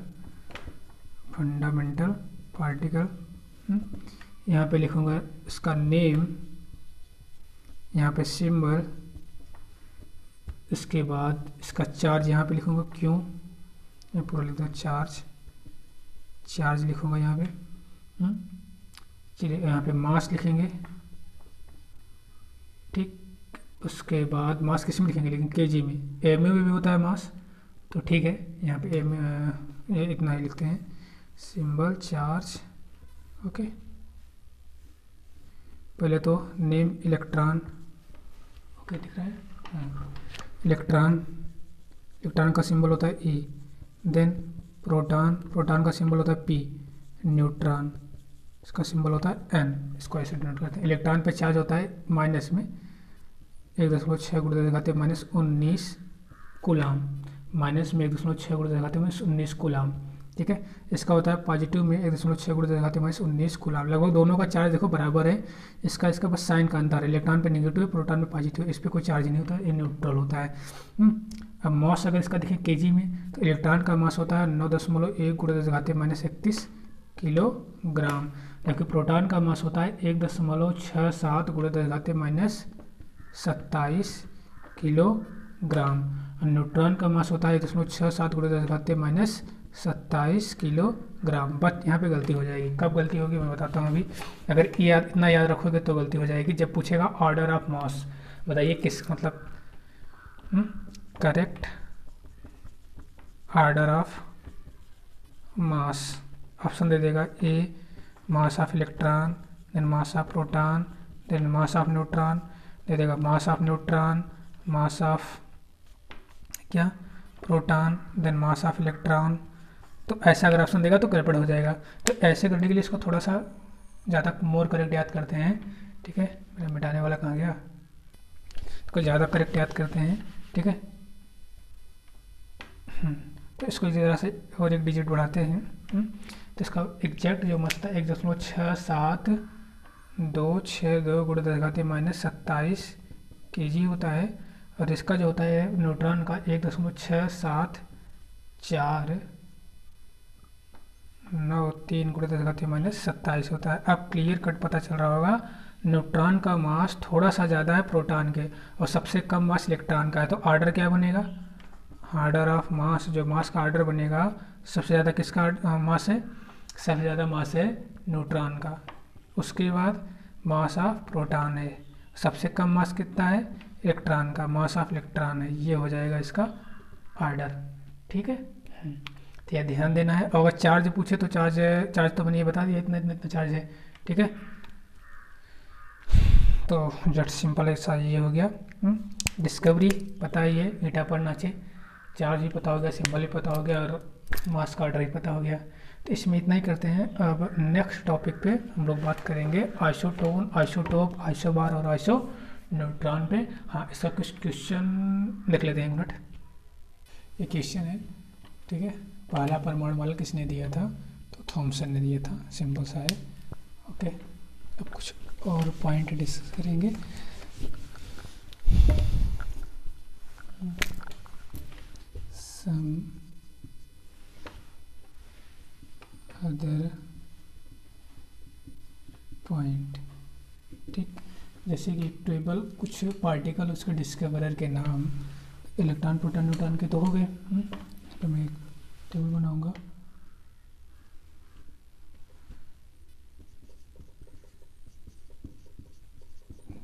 फंडामेंटल पार्टिकल। यहाँ पे लिखूँगा इसका नेम, यहाँ पे सिंबल, इसके बाद इसका चार्ज यहाँ पे लिखूँगा क्यों, मैं पूरा लिखता हूँ चार्ज, चार्ज लिखूँगा यहाँ पे। चलिए यहाँ पे मास लिखेंगे, ठीक। उसके बाद मास किस में लिखेंगे, लेकिन केजी में, एम में भी होता है मास, तो ठीक है यहाँ पे एम इतना ही लिखते हैं, सिंबल चार्ज, ओके। पहले तो नेम इलेक्ट्रॉन, ओके दिख रहा है, इलेक्ट्रॉन, इलेक्ट्रॉन का सिंबल होता है ई। देन प्रोटॉन, प्रोटॉन का सिंबल होता है पी। न्यूट्रॉन, इसका सिंबल होता है एन, इसको ऐसे डिनोट करते हैं। इलेक्ट्रॉन पे चार्ज होता है माइनस में 1.6 × 10⁻19 कूलाम, माइनस में 1.6 × 10⁻19 कूलाम, ठीक है। इसका होता है पॉजिटिव में 1.6 × 10⁻19 कूलाम। लगभग दोनों का चार्ज देखो बराबर है, इसका बस साइन का अंतर है, इलेक्ट्रॉन पे नेगेटिव है, प्रोटॉन पे पॉजिटिव है, इस पर कोई चार्ज नहीं होता है, ये न्यूट्रल होता है। अब मास अगर इसका देखें केजी में, तो इलेक्ट्रॉन का मास होता है 9.1 × 10⁻31 किलोग्राम, जबकि प्रोटॉन का मास होता है 1.67 × 10⁻27 किलोग्राम, और न्यूट्रॉन का मास होता है 1.67 × 10⁻27 किलोग्राम। बट यहाँ पे गलती हो जाएगी, कब गलती होगी मैं बताता हूँ अभी। अगर इतना याद रखोगे तो गलती हो जाएगी, जब पूछेगा ऑर्डर ऑफ मास, बताइए किस मतलब correct order of mass, option दे देगा A mass of electron, then mass of proton, then mass of neutron, दे देगा mass of neutron, mass of क्या proton, then mass of electron. तो ऐसा अगर ऑप्शन देगा तो गड़बड़ हो जाएगा। तो ऐसे करने के लिए इसको थोड़ा सा ज़्यादा मोर करेक्ट याद करते हैं, ठीक है। मेरा मिटाने वाला कहाँ गया, इसको ज़्यादा करेक्ट याद करते हैं, ठीक है। तो इसको ज़रा से और एक डिजिट बढ़ाते हैं। तो इसका एग्जैक्ट जो मसला 1.676262 × 10⁻27 kg होता है, और इसका जो होता है न्यूट्रॉन का 1.67493 × 10⁻27 होता है। अब क्लियर कट पता चल रहा होगा, न्यूट्रॉन का मास थोड़ा सा ज़्यादा है प्रोटॉन के, और सबसे कम मास इलेक्ट्रॉन का है। तो ऑर्डर क्या बनेगा, ऑर्डर ऑफ मास, जो मास का ऑर्डर बनेगा, सबसे ज़्यादा किसका मास है, सबसे ज़्यादा मास है न्यूट्रॉन का, उसके बाद मास ऑफ प्रोटॉन है, सबसे कम मास कितना है इलेक्ट्रॉन का, मास ऑफ इलेक्ट्रॉन है। ये हो जाएगा इसका ऑर्डर, ठीक है। तो यह ध्यान देना है। और अगर चार्ज पूछे तो चार्ज तो मैंने ये बता दिया, इतना इतना इतना चार्ज है, ठीक है। तो जट सिंपल ऐसा ये हो गया। डिस्कवरी पता ही है, ईटा पर नाचे, चार्ज भी पता हो गया, सिंबल भी पता हो गया, और मास का ऑर्डर भी पता हो गया। तो इसमें इतना ही करते हैं। अब नेक्स्ट टॉपिक पे हम लोग बात करेंगे आइसोटोन, आइसोटोप, आइसोबार और आइसो न्यूट्रॉन पे। हाँ, इसका कुछ क्वेश्चन देख लेते हैं, एक मिनट। ये क्वेश्चन है, ठीक है। पहला परमाणु बल किसने दिया था, तो थॉमसन ने दिया था, सिंपल सा है, ओके। अब कुछ और पॉइंट डिस्कस करेंगे। Some other point. ठीक, जैसे कि टेबल कुछ पार्टिकल उसके डिस्कवरर के नाम, इलेक्ट्रॉन प्रोटॉन न्यूट्रॉन के तो हो गए। तो मैं एक टेबल बनाऊंगा,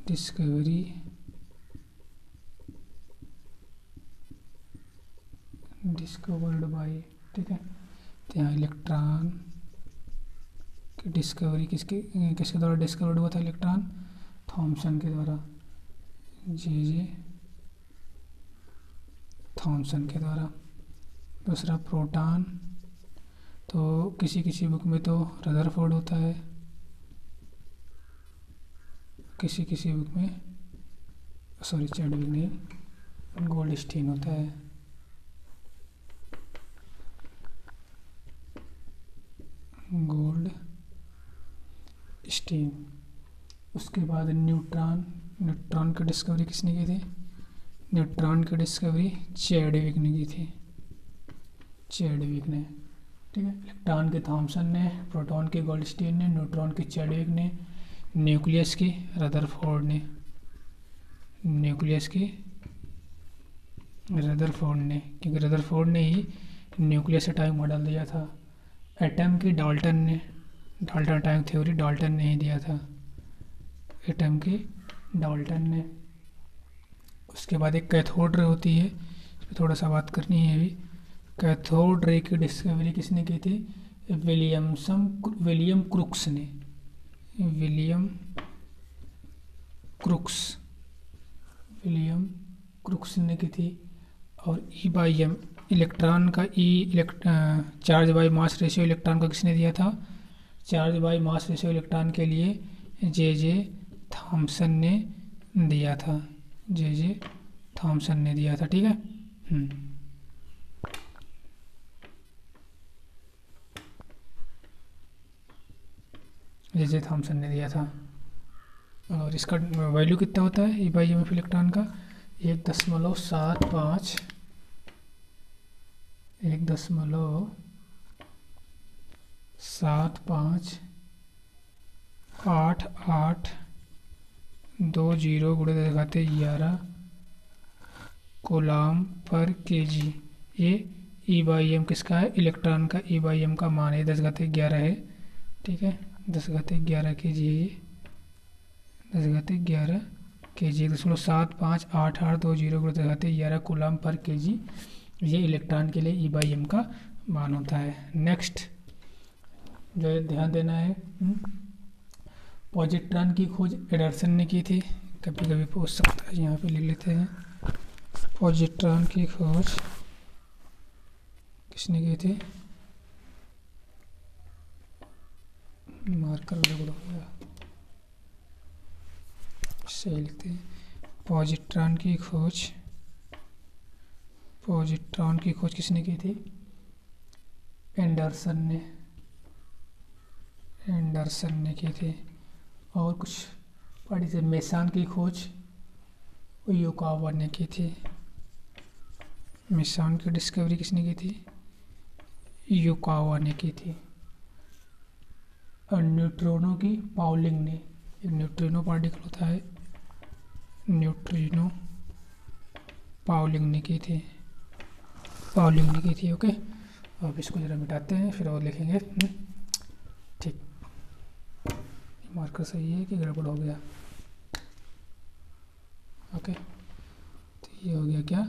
डिस्कवरी डिस्कवर्ड बाय, ठीक है। तो यहाँ इलेक्ट्रॉन की डिस्कवरी किसके द्वारा डिस्कवर्ड हुआ था? इलेक्ट्रॉन थॉमसन के द्वारा, जे थॉमसन के द्वारा। दूसरा प्रोटॉन, तो किसी बुक में तो रदरफोर्ड होता है, किसी बुक में सॉरी चैडविक नहीं, गोल्डस्टीन होता है। गोल्डस्टीन। उसके बाद न्यूट्रॉन की डिस्कवरी किसने की थी? न्यूट्रॉन की डिस्कवरी चैडविक ने की थी, चैडविक ने, ठीक है। इलेक्ट्रॉन के थॉमसन ने, प्रोटॉन के गोल्डस्टीन ने, न्यूट्रॉन की चैडविक ने, न्यूक्लियस की रदरफोर्ड ने, न्यूक्लियस की रदरफोर्ड ने, क्योंकि रदरफोर्ड ने ही न्यूक्लियस एटॉमिक मॉडल दिया था। एटम की डाल्टन ने, डाल्टन एटॉमिक थ्योरी डाल्टन ने ही दिया था, एटम की डाल्टन ने। उसके बाद एक कैथोड रे होती है, इस पर थोड़ा सा बात करनी है अभी। कैथोड रे की डिस्कवरी किसने की थी? विलियम क्रुक्स ने, विलियम क्रुक्स ने की थी। और ई बाई एम, इलेक्ट्रॉन का charge by mass ratio electron का किसने दिया था? Charge by mass ratio electron के लिए जे थॉमसन ने दिया था, जे थॉमसन ने दिया था, ठीक है। जे थॉमसन ने दिया था। और इसका वैल्यू कितना होता है ई बाई एम एफ इलेक्ट्रॉन का? 1.75 1.758820 गुणे 10⁻11 कूलम्ब पर केजी। ये ई बाई एम किसका है? इलेक्ट्रॉन का ई बाई एम का मान है 10⁻11 है, ठीक है। 10⁻11 केजी है ये, 10⁻11 केजी। 1.758820 गुणे 10⁻11 कूलम्ब पर केजी, ये इलेक्ट्रॉन के लिए ई बाई एम का मान होता है। नेक्स्ट जो है ध्यान देना है, पॉजिट्रॉन की खोज एंडरसन ने की थी, कभी कभी पूछ सकता है, यहाँ पे लिख लेते हैं। पॉजिट्रॉन की खोज किसने की थी? मार्कर गड़बड़ हो गया, सही लिखते हैं। पॉजिट्रॉन की खोज किसने की थी? एंडरसन ने की थी। और कुछ पढ़ी से मेसान की खोज युकावा ने की थी। मेसान की डिस्कवरी किसने की थी? युकावा ने की थी। और न्यूट्रिनो की पाउलिंग ने, एक न्यूट्रिनो पार्टिकल होता है, न्यूट्रिनो पाउलिंग ने की थी, ओके। अब इसको जरा मिटाते हैं, फिर और लिखेंगे, ठीक। मार्कर सही है कि गड़बड़ हो गया? ओके, तो ये हो गया क्या?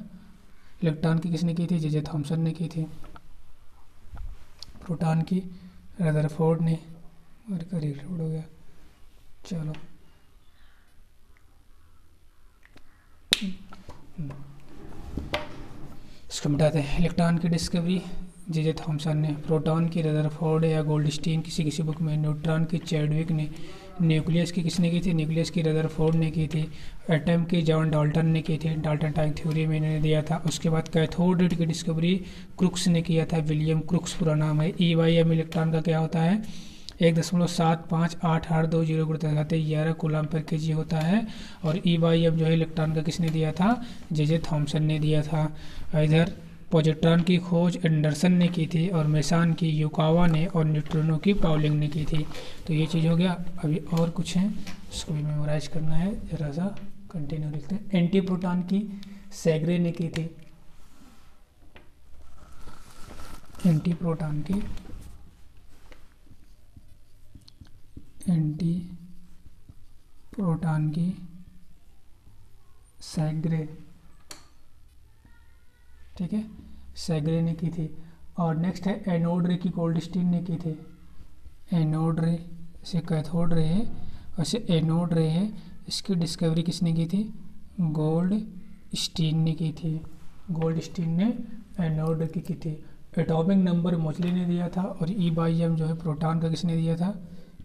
इलेक्ट्रॉन की किसने की थी? जे थॉमसन ने की थी। प्रोटॉन की रदरफोर्ड ने, मार्कर गड़बड़ हो गया, चलो। इसको मिटाते हैं। इलेक्ट्रॉन की डिस्कवरी जे थॉमसन ने, प्रोटॉन की रदरफोर्ड या गोल्डस्टीन किसी बुक में, न्यूट्रॉन की चैडविक ने, न्यूक्लियस की किसने की थी? न्यूक्लियस की रदरफोर्ड ने की थी। एटम की जॉन डाल्टन ने की थी, डाल्टन एटॉमिक थ्योरी में इन्होंने दिया था। उसके बाद कैथोड रे की डिस्कवरी क्रुक्स ने किया था, विलियम क्रुक्स पूरा नाम है। ई बाई एम इलेक्ट्रॉन का क्या होता है? 1.758820 गुणे 10⁻11 कूलम्ब पर केजी होता है। और ई बाई एम जो है इलेक्ट्रॉन का किसने दिया था? जे थॉमसन ने दिया था। इधर पॉजिट्रॉन की खोज एंडरसन ने की थी और मेसान की युकावा ने और न्यूट्रिनो की पाउलिंग ने की थी। तो ये चीज़ हो गया। अभी और कुछ है, इसको भी मेमोराइज करना है, जरा सा कंटिन्यू लिखते हैं। एंटी प्रोटॉन की सैगरे ने की थी। एंटी प्रोटॉन की सैगरे, ठीक है, सैगरे ने की थी। और नेक्स्ट है एनोड रे की गोल्डस्टीन ने की थी। एनोड रे से कैथोड रे है, वैसे एनोड रे है, इसकी डिस्कवरी किसने की थी? गोल्डस्टीन ने की थी। गोल्डस्टीन ने एनोड रे की थी। एटॉमिक नंबर मोजले ने दिया था और ई बाई एम जो है प्रोटॉन का किसने दिया था?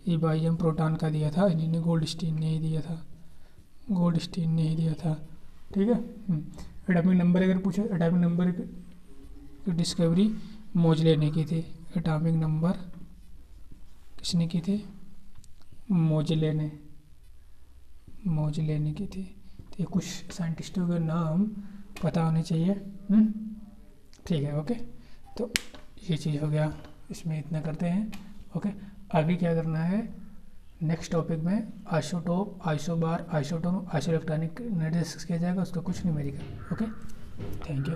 ई बाई एम प्रोटॉन का दिया था, इन्हीं ने गोल्डस्टीन ने ही दिया था। गोल्डस्टीन ने ही दिया था, ठीक है। एटॉमिक नंबर अगर पूछे, एटॉमिक नंबर की डिस्कवरी मोजले ने की थी। एटॉमिक नंबर किसने की थी? मोजले ने की थी। तो ये कुछ साइंटिस्टों के नाम पता होने चाहिए। ठीक है, ओके। तो ये चीज़ हो गया, इसमें इतना करते हैं, ओके। आगे क्या करना है नेक्स्ट टॉपिक में? Isotope, isobar, isotone, isoelectronic analysis किया जाएगा, उसका कुछ न्यूमेरिकल, ओके। Thank you.